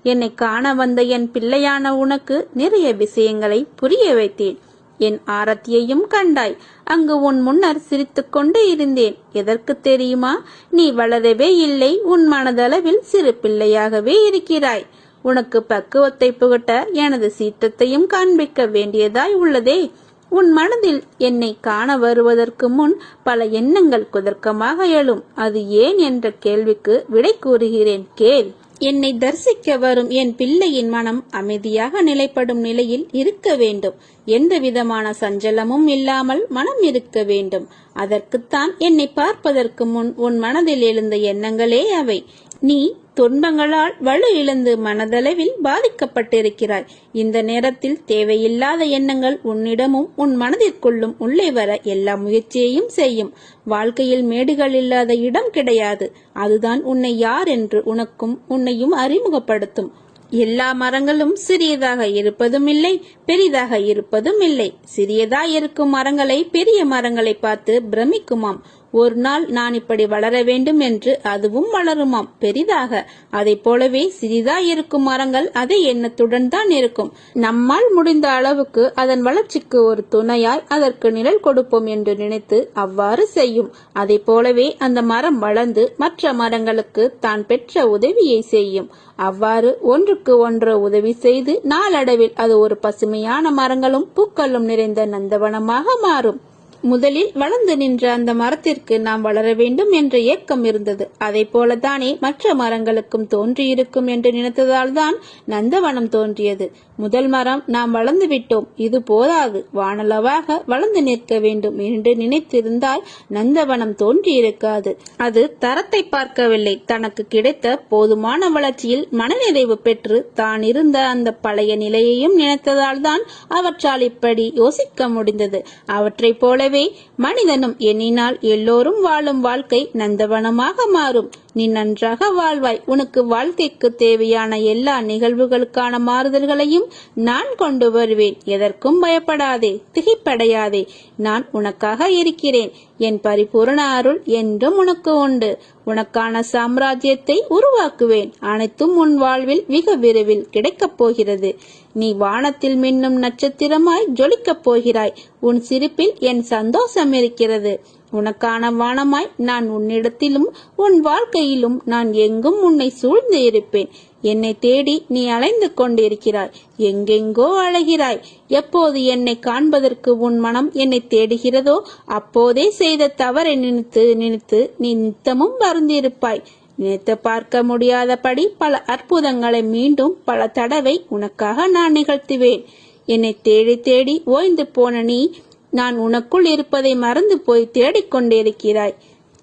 என்னை காண வந்த என் பிள்ளையான உனக்கு நிறைய விஷயங்களை புரிய வைத்தேன். என் ஆரத்தியையும் கண்டாய். அங்கு உன் முன்னர் சிரித்துக் கொண்டு இருந்தேன். எதற்கு தெரியுமா? நீ வளரவே இல்லை. உன் மனதளவில் சிறு பிள்ளையாகவே இருக்கிறாய். உனக்கு பக்குவத்தை புகட்ட எனது சீற்றத்தையும் காண்பிக்க வேண்டியதாய் உள்ளதே. உன் மனதில் என்னை காண வருவதற்கு முன் பல எண்ணங்கள் குதர்க்கமாக எழும். அது ஏன் என்ற கேள்விக்கு விடை கூறுகிறேன், கேள். என்னை தரிசிக்க வரும் என் பிள்ளையின் மனம் அமைதியாக நிலைப்படும் நிலையில் இருக்க வேண்டும். எந்த விதமான சஞ்சலமும் இல்லாமல் மனம் இருக்க வேண்டும். அதற்குத்தான் என்னை பார்ப்பதற்கு முன் உன் மனதில் எழுந்த எண்ணங்களே அவை. நீ துன்பங்களால் வலு இழந்து மனதளவில் பாதிக்கப்பட்டிருக்கிறாய். இந்த நேரத்தில் தேவையில்லாத எண்ணங்கள் உன்னிடமும் உன் மனதிற்குள்ளும் உள்ளே வர எல்லா முயற்சியையும் செய்யும். வாழ்க்கையில் மேடுகள் இல்லாத இடம் கிடையாது. அதுதான் உன்னை யார் என்று உனக்கும் உன்னையும் அறிமுகப்படுத்தும். எல்லா மரங்களும் சிறியதாக இருப்பதும் இல்லை, பெரிதாக இருப்பதும் இல்லை. சிறியதாய் இருக்கும் மரங்களை பெரிய மரங்களை பார்த்து பிரமிக்குமாம். ஒரு நாள் நான் இப்படி வளர வேண்டும் என்று அதுவும் வளருமாம், பெரிதாக. அதை போலவே சிறிதாய் இருக்கும் மரங்கள் அதே எண்ணத்துடன் தான் இருக்கும். நம்மால் முடிந்த அளவுக்கு அதன் வளர்ச்சிக்கு ஒரு துணையாய் அதற்கு நிழல் கொடுப்போம் என்று நினைத்து அவ்வாறு செய்யும். அதை போலவே அந்த மரம் வளர்ந்து மற்ற மரங்களுக்கு தான் பெற்ற உதவியை செய்யும். அவ்வாறு ஒன்றுக்கு ஒன்று உதவி செய்து நாளடைவில் அது ஒரு பசுமையான மரங்களும் பூக்களும் நிறைந்த நந்தவனமாக மாறும். முதலில் வளர்ந்து நின்ற அந்த மரத்திற்கு நாம் வளர வேண்டும் என்ற ஏக்கம் இருந்தது. அதை போலதானே மற்ற மரங்களுக்கும் தோன்றியிருக்கும் என்று நினைத்ததால் தான் நந்தவனம் தோன்றியது. முதல் மரம் நாம் வளர்ந்து விட்டோம், இது போதாது, வானளவாக வளர்ந்து நிற்க வேண்டும் என்று நினைத்திருந்தால் நந்தவனம் தோன்றியிருக்காது. அது தரத்தை பார்க்கவில்லை. தனக்கு கிடைத்த போதுமான வளர்ச்சியில் மனநிறைவு பெற்று தான் இருந்த அந்த பழைய நிலையையும் நினைத்ததால் தான் அவற்றால் இப்படி யோசிக்க முடிந்தது. அவற்றை போல மனிதனும் எண்ணினால் எல்லோரும் வாழும் வாழ்க்கை நந்தவனமாக மாறும். நீ நன்றாக வாழ்வாய். உனக்கு வாழ்க்கைக்கு தேவையான எல்லா நிகழ்வுகளுக்கான மாறுதல்களையும் நான் கொண்டு வருவேன். எதற்கும் பயப்படாதே, திகைப்படையாதே. நான் உனக்காக இருக்கிறேன். என் பரிபூரண அருள் என்றும் உனக்கு உண்டு. உனக்கான சாம்ராஜ்யத்தை உருவாக்குவேன். அனைத்தும் உன் வாழ்வில் மிக விரைவில் கிடைக்கப் போகிறது. நீ வானத்தில் மின்னும் நட்சத்திரமாய் ஜொலிக்கப் போகிறாய். உன் சிரிப்பில் என் சந்தோஷம் இருக்கிறது. உனக்கான வானமாய் நான் உன்னிடத்திலும் உன் வாழ்க்கையிலும் நான் எங்கும் உன்னை சூழ்ந்து இருப்பேன். என்னை தேடி நீ அலைந்து கொண்டிருக்கிறாய். எங்கெங்கோ அலைகிறாய். எப்போது என்னை காண்பதற்கு உன் மனம் என்னை தேடுகிறதோ அப்போதே செய்த தவறை நினைத்து நினைத்து நீ நித்தமும் வருந்திருப்பாய். நினைத்து பார்க்க முடியாதபடி பல அற்புதங்களை மீண்டும் பல தடவை உனக்காக நான் நிகழ்த்துவேன். என்னை தேடி தேடி ஓய்ந்து போன நீ நான் உனக்குள் இருப்பதை மறந்து போய் தேடிக்கொண்டிருக்கிறாய்.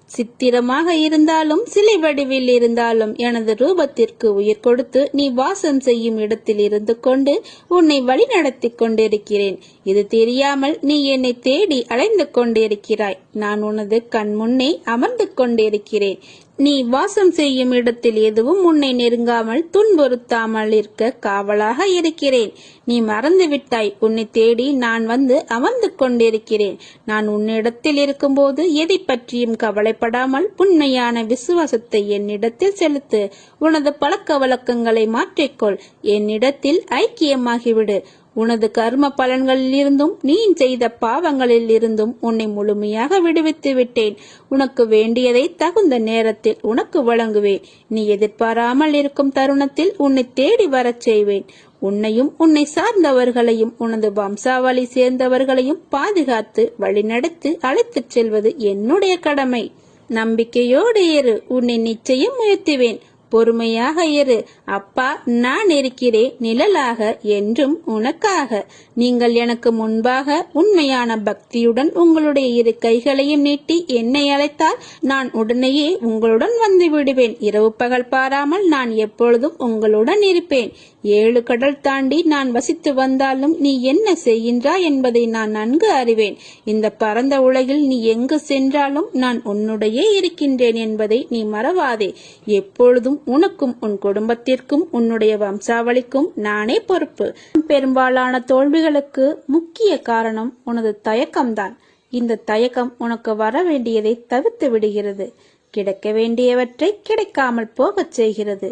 சித்திரமாக இருந்தாலும் சிலை வடிவில் இருந்தாலும் எனது ரூபத்திற்கு உயிர் கொடுத்து நீ வாசம் செய்யும் இடத்தில் இருந்து கொண்டு உன்னை வழி நடத்தி கொண்டிருக்கிறேன். இது தெரியாமல் நீ என்னை தேடி அலைந்து கொண்டிருக்கிறாய். நான் உனது கண் முன்னே அமர்ந்து கொண்டிருக்கிறேன். நீ வாசம் செய்யும் இடத்தில் எதுவும் உன்னை நெருங்காமல் துன்புறுத்தாமல் இருக்க காவலாக இருக்கிறேன். நீ மறந்து விட்டாய். உன்னை தேடி நான் வந்து அமர்ந்து கொண்டிருக்கிறேன். நான் உன்னிடத்தில் இருக்கும்போது எதை பற்றியும் கவலைப்படாமல் உண்மையான விசுவாசத்தை என்னிடத்தில் செலுத்து. உனது பழக்க வழக்கங்களை மாற்றிக்கொள். என்னிடத்தில் ஐக்கியமாகிவிடு. உனது கர்ம பலன்களில் இருந்தும் நீ செய்த பாவங்களில் இருந்தும் உன்னை முழுமையாக விடுவித்து விட்டேன். உனக்கு வேண்டியதை தகுந்த நேரத்தில் உனக்கு வழங்குவேன். நீ எதிர்பாராமல் இருக்கும் தருணத்தில் உன்னை தேடி வரச் செய்வேன். உன்னையும் உன்னை சார்ந்தவர்களையும் உனது வம்சாவளி சேர்ந்தவர்களையும் பாதுகாத்து வழிநடத்தி அழைத்துச் செல்வது என்னுடைய கடமை. நம்பிக்கையோடு இரு. உன்னை நிச்சயம் உயர்த்துவேன். பொறுமையாக இரு. அப்பா, நான் இருக்கிறேன் நிழலாக என்றும் உனக்காக. நீங்கள் எனக்கு முன்பாக உண்மையான பக்தியுடன் உங்களுடைய இரு கைகளையும் நீட்டி என்னை அழைத்தால் நான் உடனேயே உங்களுடன் வந்து விடுவேன். இரவு பகல் பாராமல் நான் எப்பொழுதும் உங்களுடன் இருப்பேன். 7 கடல் தாண்டி நான் வசித்து வந்தாலும் நீ என்ன செய்கின்றாய் என்பதை நான் நன்கு அறிவேன். இந்த பரந்த உலகில் நீ எங்கு சென்றாலும் நான் உன்னுடைய இருக்கின்றேன் என்பதை நீ மறவாதே. எப்பொழுதும் உனக்கும் உன் குடும்பத்திற்கும் உன்னுடைய வம்சாவளிக்கும் நானே பொறுப்பு. பெரும்பாலான தோல்விகளுக்கு முக்கிய காரணம் உனது தயக்கம்தான். இந்த தயக்கம் உனக்கு வர வேண்டியதை தவிர்த்து விடுகிறது. கிடைக்க வேண்டியவற்றை கிடைக்காமல் போகச் செய்கிறது.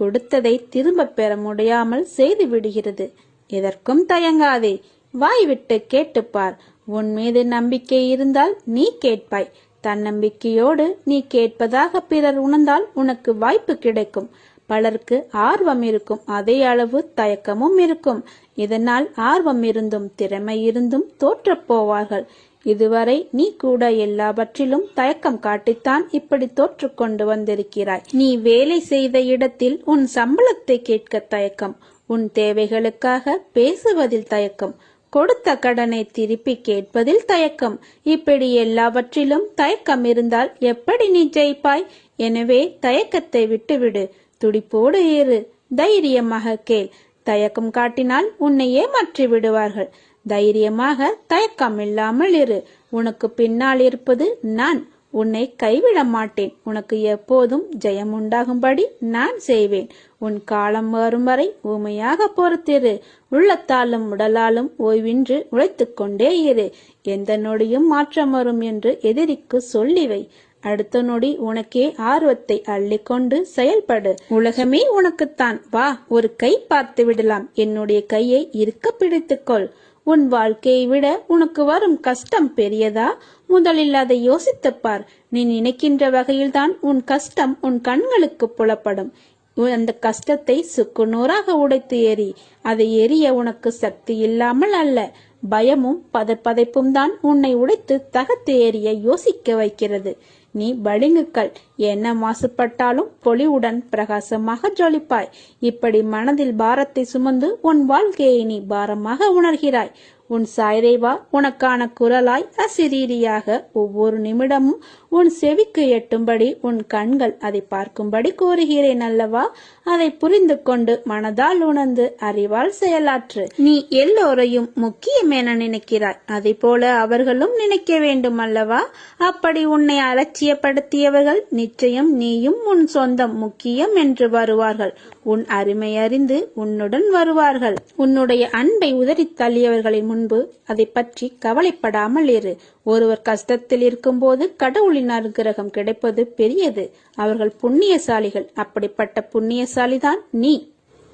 கொடுத்ததை திரும்ப பெற முடியாமல் செய்து விடுகிறது. எதற்கும் தயங்காதே, வாய் விட்டு கேட்டுப்பார். உன் மீது நம்பிக்கை இருந்தால் நீ கேட்பாய். தன்னம்பிக்கையோடு நீ கேட்பதாக பிறர் உணர்ந்தால் உனக்கு வாய்ப்பு கிடைக்கும். பலருக்கு ஆர்வம் இருக்கும், அதே அளவு தயக்கமும் இருக்கும். இதனால் ஆர்வம் இருந்தும் திறமை இருந்தும் தோற்றப் போவார்கள். இதுவரை நீ கூட எல்லாவற்றிலும் தயக்கம் காட்டித்தான் இப்படி தோற்று கொண்டு வந்திருக்கிறாய். நீ வேலை செய்த இடத்தில் உன் சம்பளத்தை கேட்க தயக்கம், உன் தேவைகளுக்காக பேசுவதில் தயக்கம், கொடுத்த கடனை திருப்பி கேட்பதில் தயக்கம். இப்படி எல்லாவற்றிலும் தயக்கம் இருந்தால் எப்படி நீ ஜெயிப்பாய்? எனவே தயக்கத்தை விட்டுவிடு, துடிப்போடு ஏறு, தைரியமாக கேள். தயக்கம் காட்டினால் உன்னை ஏமாற்றி விடுவார்கள். தைரியமாக தயக்கம் இல்லாமல் இரு. உனக்கு பின்னால் இருப்பது நான். உன்னை கைவிட மாட்டேன். உனக்கு எப்போதும் ஜெயம் உண்டாகும்படி நான் செய்வேன். உன் காலம் வரும் வரை ஊமையாக பொறுத்திரு. உள்ளத்தாலும் உடலாலும் ஓய்வின்றி உழைத்துக் கொண்டே இரு. எந்த நொடியும் மாற்றம் வரும் என்று எதிரிக்கு சொல்லிவை. அடுத்த நொடி உனக்கே ஆர்வத்தை அள்ளிக்கொண்டு செயல்படு. உலகமே உனக்குத்தான். வா, ஒரு கை பார்த்து விடலாம். என்னுடைய கையை இருக்க பிடித்துக்கொள். உன் வாழ்க்கையை விட உனக்கு வரும் கஷ்டம் பெரியதா? முதலில் அதை யோசித்துப்பார். நீ நினைக்கின்ற வகையில்தான் உன் கஷ்டம் உன் கண்களுக்கு புலப்படும். அந்த கஷ்டத்தை சுக்குநூறாக உடைத்து எறி. அதை எரிய உனக்கு சக்தி இல்லாமல் அல்ல, பயமும் பதைப்பும் தான் உன்னை உடைத்து தகத்து எறிய யோசிக்க வைக்கிறது. நீ பளிங்குக்கல், என்ன மாசுபட்டாலும் பொலிவுடன் பிரகாசமாக ஜொலிப்பாய். இப்படி மனதில் பாரத்தை சுமந்து உன் வாழ்க்கையை நீ பாரமாக உணர்கிறாய். உன் சாய்ரேவா உனக்கான குரலாய் அசிரீரியாக ஒவ்வொரு நிமிடமும் உன் செவிக்கு எட்டும்படி உன் கண்கள் அதை பார்க்கும்படி கூறுகிறேன் அல்லவா? அதை புரிந்து கொண்டு மனதால் உணர்ந்து அறிவால் செயலாற்று. நீ எல்லோரையும் முக்கியம் என நினைக்கிறாய், அதை போல அவர்களும் நினைக்க வேண்டும் அல்லவா? அப்படி உன்னை அலட்சியப்படுத்தியவர்கள் நிச்சயம் நீயும் உன் சொந்தம் முக்கியம் என்று வருவார்கள். உன் அருமை அறிந்து உன்னுடன் வருவார்கள். உன்னுடைய அன்பை உதறி தள்ளியவர்களின் முன்பு அதை பற்றி கவலைப்படாமல் இரு. ஒருவர் கஷ்டத்தில் இருக்கும் போது கடவுளின் அனுகிரகம் கிடைப்பது பெரியது. அவர்கள் புண்ணியசாலிகள். அப்படிப்பட்ட புண்ணியசாலிதான் நீ.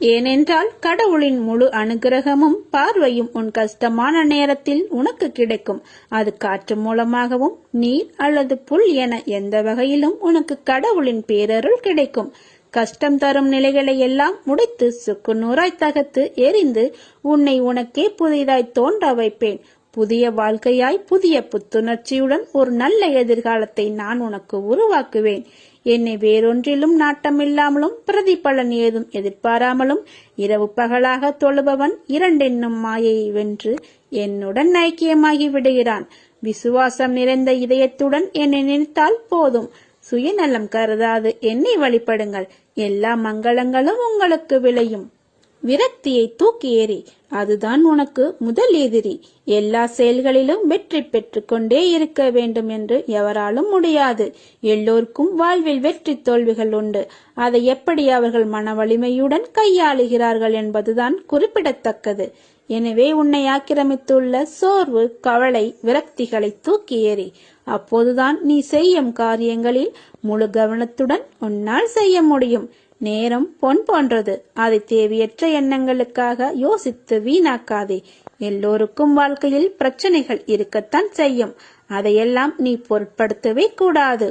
ஏனென்றால் கடவுளின் முழு அனுகிரகமும் பார்வையும் உன் கஷ்டமான நேரத்தில் உனக்கு கிடைக்கும். அது காற்று மூலமாகவும் நீர் அல்லது புல் என எந்த வகையிலும் உனக்கு கடவுளின் பேரருள் கிடைக்கும். கஷ்டம் தரும் நிலைகளை எல்லாம் உடைத்து சுக்குநூறாய் தகர்த்து எரிந்து உன்னை உனக்கே புதிதாய் தோன்ற வைப்பேன். புதிய வாழ்க்கையாய் புதிய புத்துணர்ச்சியுடன் ஒரு நல்ல எதிர்காலத்தை நான் உனக்கு உருவாக்குவேன். என்னை வேறொன்றிலும் நாட்டமில்லாமலும் பிரதிபலன் ஏதும் எதிர்பாராமலும் இரவு பகலாக தொழுபவன் இரண்டென்னும் மாயையை வென்று என்னுடன் ஐக்கியமாகி விடுகிறான். விசுவாசம் நிறைந்த இதயத்துடன் என்னை நினைத்தால் போதும். சுயநலம் கருதாது என்னை வழிபடுங்கள். எல்லா மங்களங்களும் உங்களுக்கு விளையும். விரக்தியை தூக்கி ஏறி, அதுதான் உனக்கு முதல் எதிரி. எல்லா செயல்களிலும் வெற்றி பெற்று கொண்டே இருக்க வேண்டும் என்று எவராலும் முடியாது. எல்லோருக்கும் வாழ்வில் வெற்றி தோல்விகள் உண்டு. அதை எப்படி அவர்கள் மன வலிமையுடன் கையாளுகிறார்கள் என்பதுதான் குறிப்பிடத்தக்கது. எனவே உன்னை ஆக்கிரமித்துள்ள சோர்வு, கவலை, விரக்திகளை தூக்கி ஏறி. அப்போதுதான் நீ செய்யும் காரியங்களில் முழு கவனத்துடன் உன்னால் செய்ய முடியும். நேரம் பொன் போன்றது. அதை தேவையற்ற எண்ணங்களுக்காக யோசித்து வீணாக்காதே. எல்லோருக்கும் வாழ்க்கையில் பிரச்சனைகள் இருக்கத்தான் செய்யும். அதையெல்லாம் நீ பொருட்படுத்தவே கூடாது.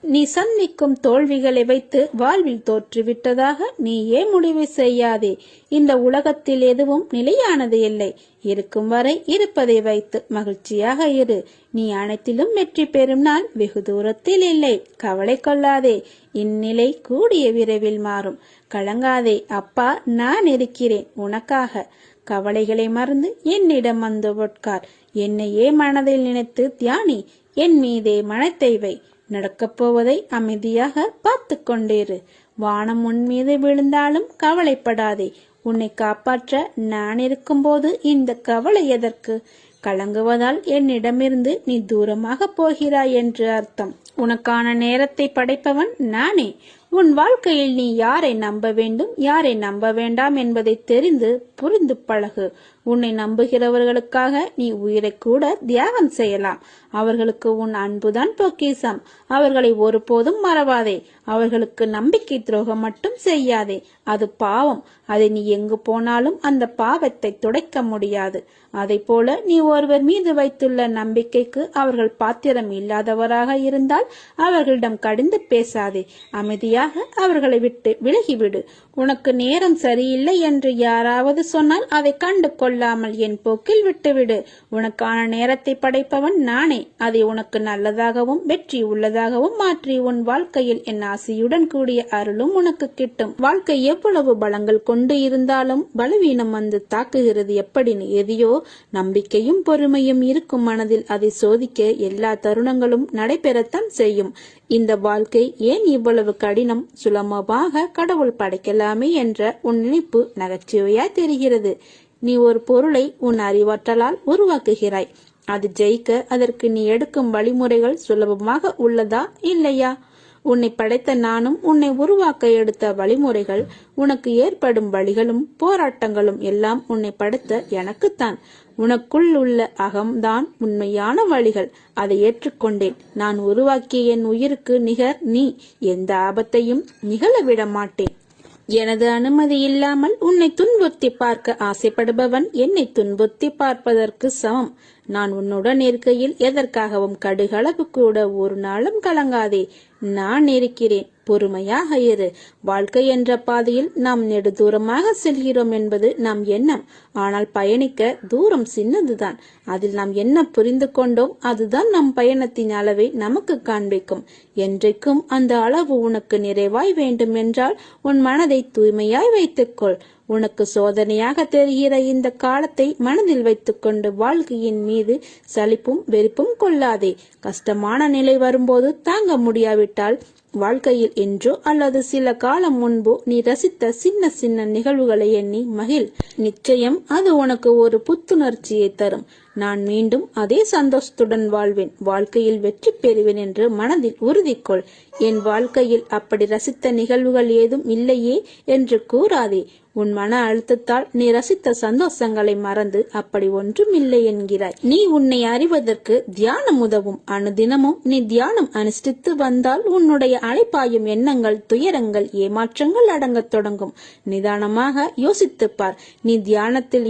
நீ சந்திக்கும் தோல்விகளை வைத்து வாழ்வில் தோற்றுவிட்டதாக நீயே முடிவு செய்யாதே. இந்த உலகத்தில் எதுவும் நிலையானது இல்லை. இருக்கும் வரை இருப்பதை வைத்து மகிழ்ச்சியாக இரு. நீ அனைத்திலும் வெற்றி பெறும் நாள் வெகு தூரத்தில் இல்லை. கவலை கொள்ளாதே. இந்நிலை கூடிய விரைவில் மாறும். கலங்காதே. அப்பா நான் இருக்கிறேன் உனக்காக. கவலைகளை மறந்து என்னிடம் வந்து உட்கார். என்னையே மனதில் நினைத்து தியானி. என் மீதே மனத்தை வை. நடக்கப் போவதை அமைதியாக பார்த்து கொண்டிரு. வானம் உன் மீது விழுந்தாலும் கவலைப்படாதே. உன்னை காப்பாற்ற நான் இருக்கும்போது இந்த கவலை எதற்கு? கலங்குவதால் என்னிடமிருந்து நீ தூரமாக போகிறாய் என்று அர்த்தம். உனக்கான நேரத்தை படைப்பவன் நானே. உன் வாழ்க்கையில் நீ யாரை நம்ப வேண்டும், யாரை நம்ப வேண்டாம் என்பதை தெரிந்து புரிந்து பழகு. உன்னை நம்புகிறவர்களுக்காக நீ உயிரை கூட தியாகம் செய்யலாம். அவர்களுக்கு உன் அன்புதான் பொக்கிஷம். அவர்களை ஒருபோதும் மறவாதே. அவர்களுக்கு நம்பிக்கை துரோகம் மட்டும் செய்யாதே. அது பாவம். அதை நீ எங்கு போனாலும் அந்த பாவத்தை துடைக்க முடியாது. அதை போல நீ ஒருவர் மீது வைத்துள்ள நம்பிக்கைக்கு அவர்கள் பாத்திரம் இல்லாதவராக இருந்தால் அவர்களிடம் கடிந்து பேசாதே. அமைதியாக அவர்களை விட்டு விலகிவிடு. உனக்கு நேரம் சரியில்லை என்று யாராவது சொன்னால் அதை கண்டு கொள்ளாமல் என் போக்கில் விட்டுவிடு. உனக்கான நேரத்தை படைப்பவன் நானே. அதை உனக்கு நல்லதாகவும் வெற்றி உள்ளதாகவும் மாற்றி உன் வாழ்க்கையில் என் ஆசையுடன் கூடிய அருளும் உனக்கு கிட்டும். வாழ்க்கை எவ்வளவு பலங்கள் கொண்டு இருந்தாலும் பலவீனம் வந்து தாக்குகிறது எப்படின்னு எதையோ நம்பிக்கையும் பொறுமையும் இருக்கும் மனதில் அதை சோதிக்க எல்லா தருணங்களும் நடைபெறத்தான் செய்யும். இந்த வாழ்க்கை ஏன் இவ்வளவு கடினம்? சுலபமாக கடவுள் படைக்கலாமே என்ற உன் நினைப்பு நகைச்சுவையாய் தெரிகிறது. நீ ஒரு பொருளை உன் அறிவாற்றலால் உருவாக்குகிறாய். அது ஜெயிக்க அதற்கு நீ எடுக்கும் வழிமுறைகள் சுலபமாக உள்ளதா இல்லையா? உன்னை படைத்த நானும் உன்னை உருவாக்க எடுத்த வழிமுறைகள், உனக்கு ஏற்படும் வழிகளும் போராட்டங்களும் எல்லாம் உன்னை படைத்த எனக்குத்தான். உனக்குள் உள்ள அகம்தான் உண்மையான வழிகள். அதை ஏற்றுக்கொண்டேன். நான் உருவாக்கிய என் உயிருக்கு நிகர் நீ. எந்த ஆபத்தையும் நிகழ விட மாட்டேன். எனது அனுமதி இல்லாமல் உன்னை துன்புறுத்தி பார்க்க ஆசைப்படுபவன் என்னை துன்புறுத்தி பார்ப்பதற்கு சமம். நான் உன்னுடன் இருக்கையில் எதற்காகவும் கடுகளவு கூட ஒரு நாளும் கலங்காதே. நான் இருக்கிறேன். பொறுமையாக இரு. வாழ்க்கை என்ற பாதையில் நாம் நெடுதூரமாக செல்கிறோம் என்பது நம் எண்ணம். ஆனால் பயணிக்க தூரம் சின்னதுதான். அதில் நாம் என்ன புரிந்து கொண்டோம் அதுதான் நம் பயணத்தின் அளவை நமக்கு காண்பிக்கும். என்றைக்கும் அந்த அளவு உனக்கு நிறைவாய் வேண்டும் என்றால் உன் மனதை தூய்மையாய் வைத்துக்கொள். உனக்கு சோதனையாக தெரிகிற இந்த காலத்தை மனதில் வைத்துக்கொண்டு வாழ்க்கையின் மீது சலிப்பும் வெறுப்பும் கொள்ளாதே. கஷ்டமான நிலை வரும்போது தாங்க முடியாவிட்டால் வாழ்க்கையில் என்றோ அல்லது சில காலம் முன்போ நீ ரசித்த சின்ன சின்ன நிகழ்வுகளை எண்ணி மகிழ். நிச்சயம் அது உனக்கு ஒரு புத்துணர்ச்சியை தரும். நான் மீண்டும் அதே சந்தோஷத்துடன் வாழ்வேன். வாழ்க்கையில் வெற்றி பெறுவேன் என்று மனதில் உறுதிக்கொள். என் வாழ்க்கையில் அப்படி ரசித்த நிகழ்வுகள் ஏதும் இல்லையே என்று கூறாதே. உன் மன அழுத்தத்தால் நீ ரசித்த சந்தோஷங்களை மறந்து அப்படி ஒன்றும் இல்லை என்கிறாய். நீ உன்னை அறிவதற்கு தியானம் உதவும். அனுதினமும் நீ தியானம் அனுஷ்டித்து வந்தால் உன்னுடைய அலைப்பாயும் எண்ணங்கள், துயரங்கள், ஏமாற்றங்கள் அடங்கத் தொடங்கும். நிதானமாக யோசித்துப்பார். நீ தியானத்தில்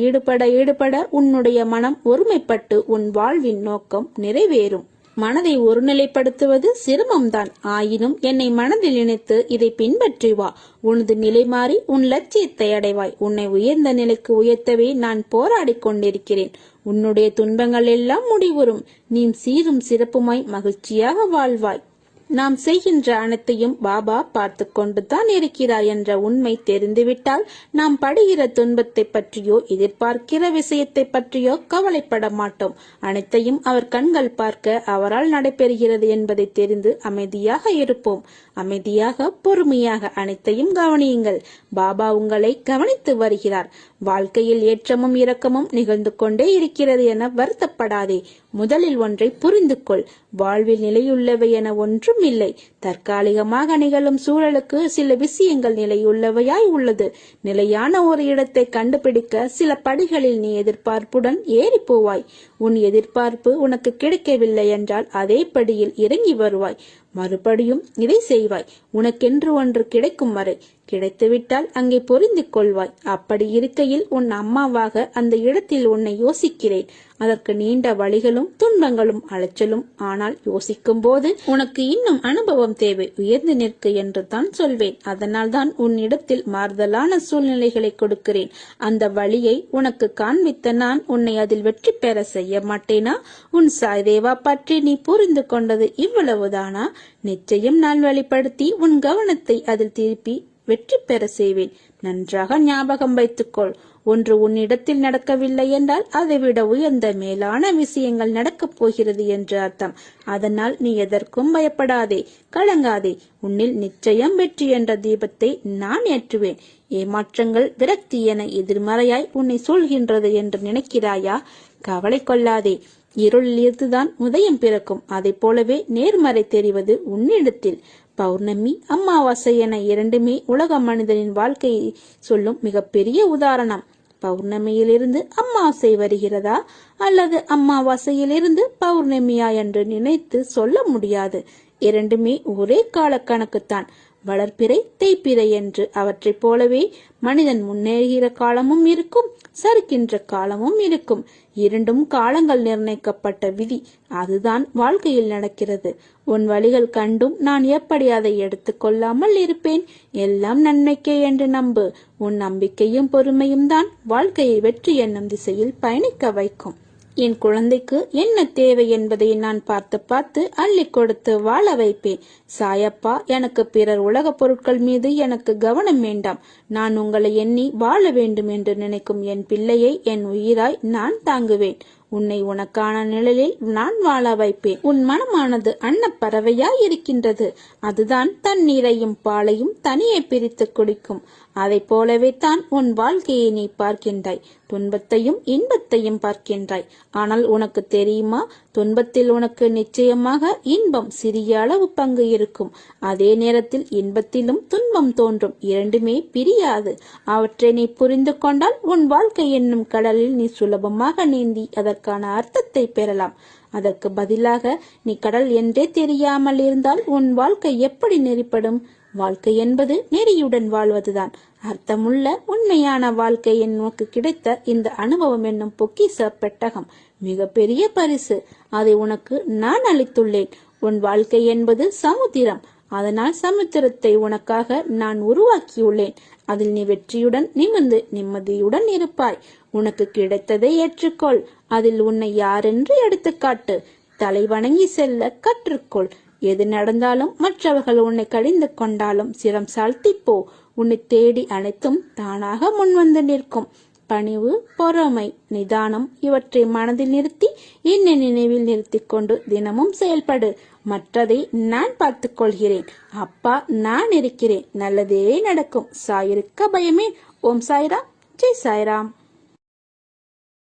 ஈடுபட உன்னுடைய மனம் ஒருமைப்பட்டு உன் வாழ்வின் நோக்கம் நிறைவேறும். மனதை ஒருநிலைப்படுத்துவது சிரமம்தான். ஆயினும் என்னை மனதில் நினைத்து இதை பின்பற்றி வா. உனது நிலை மாறி உன் லட்சியத்தை அடைவாய். உன்னை உயர்ந்த நிலைக்கு உயர்த்தவே நான் போராடி கொண்டிருக்கிறேன். உன்னுடைய துன்பங்கள் எல்லாம் முடிவுறும். நீ சீரும் சிறப்புமாய் மகிழ்ச்சியாக வாழ்வாய். நாம் செய்கின்ற அனைத்தையும் பாபா பார்த்து கொண்டுதான் இருக்கிறார் என்ற உண்மை தெரிந்துவிட்டால் நாம் படுகிற துன்பத்தை பற்றியோ எதிர்பார்க்கிற விஷயத்தை பற்றியோ கவலைப்பட மாட்டோம். அனைத்தையும் அவர் கண்கள் பார்க்க அவரால் நடைபெறுகிறது என்பதை தெரிந்து அமைதியாக இருப்போம். அமைதியாக பொறுமையாக அனைத்தையும் கவனியுங்கள். பாபா உங்களை கவனித்து வருகிறார். வாழ்க்கையில் ஏற்றமும் இரக்கமும் நிகழ்ந்து கொண்டே இருக்கிறது என வருத்தப்படாதே. முதலில் ஒன்றை புரிந்து கொள். வாழ்வில் நிலையுள்ளவை என ஒன்றும் இல்லை. தற்காலிகமாக நிகழும் சூழலுக்கு சில விஷயங்கள் நிலையுள்ளவையாய் உள்ளது. நிலையான ஒரு இடத்தை கண்டுபிடிக்க சில படிகளில் நீ எதிர்பார்ப்புடன் ஏறி போவாய். உன் எதிர்பார்ப்பு உனக்கு கிடைக்கவில்லை என்றால் அதே படியில் இறங்கி வருவாய். மறுபடியும் இதை செய்வாய். உனக்கென்று ஒன்று கிடைக்கும் வரை. கிடைத்துவிட்டால் அங்கே பொருந்தி கொள்வாய். அப்படி இருக்கையில் உன் அம்மாவாக அந்த இடத்தில் உன்னை யோசிக்கிறேன். அதற்கு நீண்ட வழிகளும் துன்பங்களும் அலைச்சலும். ஆனால் யோசிக்கும் போது உனக்கு இன்னும் அனுபவம் தேவை. உயர்ந்து நிற்க என்று தான் சொல்வேன். அதனால் தான் உன்னிடத்தில் மாறுதலான சூழ்நிலைகளை கொடுக்கிறேன். அந்த வழியை உனக்கு காண்பித்த நான் உன்னை அதில் வெற்றி பெற செய்ய மாட்டேனா? உன் சாய்தேவா பற்றி நீ புரிந்து கொண்டது இவ்வளவுதானா? நிச்சயம் நான் வெளிப்படுத்தி உன் கவனத்தை அதில் திருப்பி வெற்றி பெற செய்வேன். நன்றாக ஞாபகம் வைத்துக்கொள். ஒன்று உன்னிடத்தில் நடக்கவில்லை என்றால் அதைவிட உயர்ந்த மேலான விஷயங்கள் நடக்கப் போகிறது என்று அர்த்தம். அதனால் நீ எதற்கும் பயப்படாதே, கலங்காதே. உன்னில் நிச்சயம் வெற்றி என்ற தீபத்தை நான் ஏற்றுவேன். ஏமாற்றங்கள், விரக்தி என எதிர்மறையாய் உன்னை சூழ்கின்றது என்று நினைக்கிறாயா? கவலை கொள்ளாதே. இருளில் இருந்துதான் உதயம் பிறக்கும். அதை போலவே நேர்மறை தெரிவது உன்னிடத்தில். பௌர்ணமி, அமாவாசை என இரண்டுமே உலக மனிதனின் வாழ்க்கையை சொல்லும் மிகப்பெரிய உதாரணம். பௌர்ணமியிலிருந்து அமாவாசை வருகிறதா அல்லது அமாவாசையிலிருந்து பௌர்ணமியா என்று நினைத்து சொல்ல முடியாது. இரண்டுமே ஒரே கால கணக்குத்தான். வளர்ப்பிறை தேய்ப்பிறை என்று அவற்றைப் போலவே மனிதன் முன்னேறுகிற காலமும் இருக்கும், சரிக்கின்ற காலமும் இருக்கும். இரண்டும் காலங்கள் நிர்ணயிக்கப்பட்ட விதி. அதுதான் வாழ்க்கையில் நடக்கிறது. உன் வழிகள் கண்டும் நான் எப்படி அதை எடுத்துக்கொள்ளாமல் இருப்பேன்? எல்லாம் நன்மைக்கே என்று நம்பு. உன் நம்பிக்கையும் பொறுமையும் தான் வாழ்க்கையை வெற்றி என்னும் திசையில் பயணிக்க வைக்கும். என் குழந்தைக்கு என்ன தேவை என்பதை நான் பார்த்து பார்த்து அள்ளி கொடுத்து வாழ வைப்பேன். சாயப்பா, எனக்கு பிறர் உலக பொருட்கள் மீது எனக்கு கவனம் வேண்டாம். நான் உங்களை எண்ணி வாழ வேண்டும் என்று நினைக்கும் என் பிள்ளையை என் உயிராய் நான் தாங்குவேன். உன்னை உனக்கான நிழலில் நான் வாழ வைப்பேன். உன் மனமானது அன்னப்பறவையாய் இருக்கின்றது. அதுதான் தண்ணீரையும் பாலையும் தனியே பிரித்து குடிக்கும். அதை போலவே தான் உன் வாழ்க்கையை நீ பார்க்கின்றாய். துன்பத்தையும் இன்பத்தையும் பார்க்கின்றாய். ஆனால் உனக்கு தெரியுமா, துன்பத்தில் உனக்கு நிச்சயமாக இன்பம் சிறிய அளவு பங்கு இருக்கும். அதே நேரத்தில் இன்பத்திலும் துன்பம் தோன்றும். இரண்டுமே பிரியாது. அவற்றை நீ புரிந்து கொண்டால் உன் வாழ்க்கை என்னும் கடலில் நீ சுலபமாக நீந்தி அதற்கான அர்த்தத்தை பெறலாம். அதற்கு பதிலாக நீ கடல் என்றே தெரியாமல் இருந்தால் உன் வாழ்க்கை எப்படி நெறிப்படும்? வாழ்க்கை என்பது நெறியுடன் வாழ்வதுதான். அர்த்தமுள்ள உண்மையான வாழ்க்கை உனக்கு கிடைத்த இந்த அனுபவம் என்னும் பொக்கிஷ பெட்டகம் மிக பெரிய பரிசு. அதை உனக்கு நான் அளித்துள்ளேன். உன் வாழ்க்கை என்பது சமுத்திரம். அதனால் சமுத்திரத்தை உனக்காக நான் உருவாக்கியுள்ளேன். அதில் நீ வெற்றியுடன் நிமிர்ந்து நிம்மதியுடன் இருப்பாய். உனக்கு கிடைத்ததை ஏற்றுக்கொள். அதில் உன்னை யாரென்று எடுத்துக்காட்டு. தலை வணங்கி செல்ல கற்றுக்கொள். எது நடந்தாலும் மற்றவர்கள் உன்னை கடிந்து கொண்டாலும் சிரம் சாழ்த்திப்போ. உன்னை தேடி அனைத்தும் தானாக முன்வந்து நிற்கும். பணிவு, பொறுமை, நிதானம் இவற்றை மனதில் நிறுத்தி என்னை நினைவில் நிறுத்தி கொண்டு தினமும் செயல்படு. மற்றதை நான் பார்த்துக் கொள்கிறேன். அப்பா நான் இருக்கிறேன். நல்லதே நடக்கும். சாயிருக்க பயமே. ஓம் சாய்ராம். ஜெய் சாய்ராம்.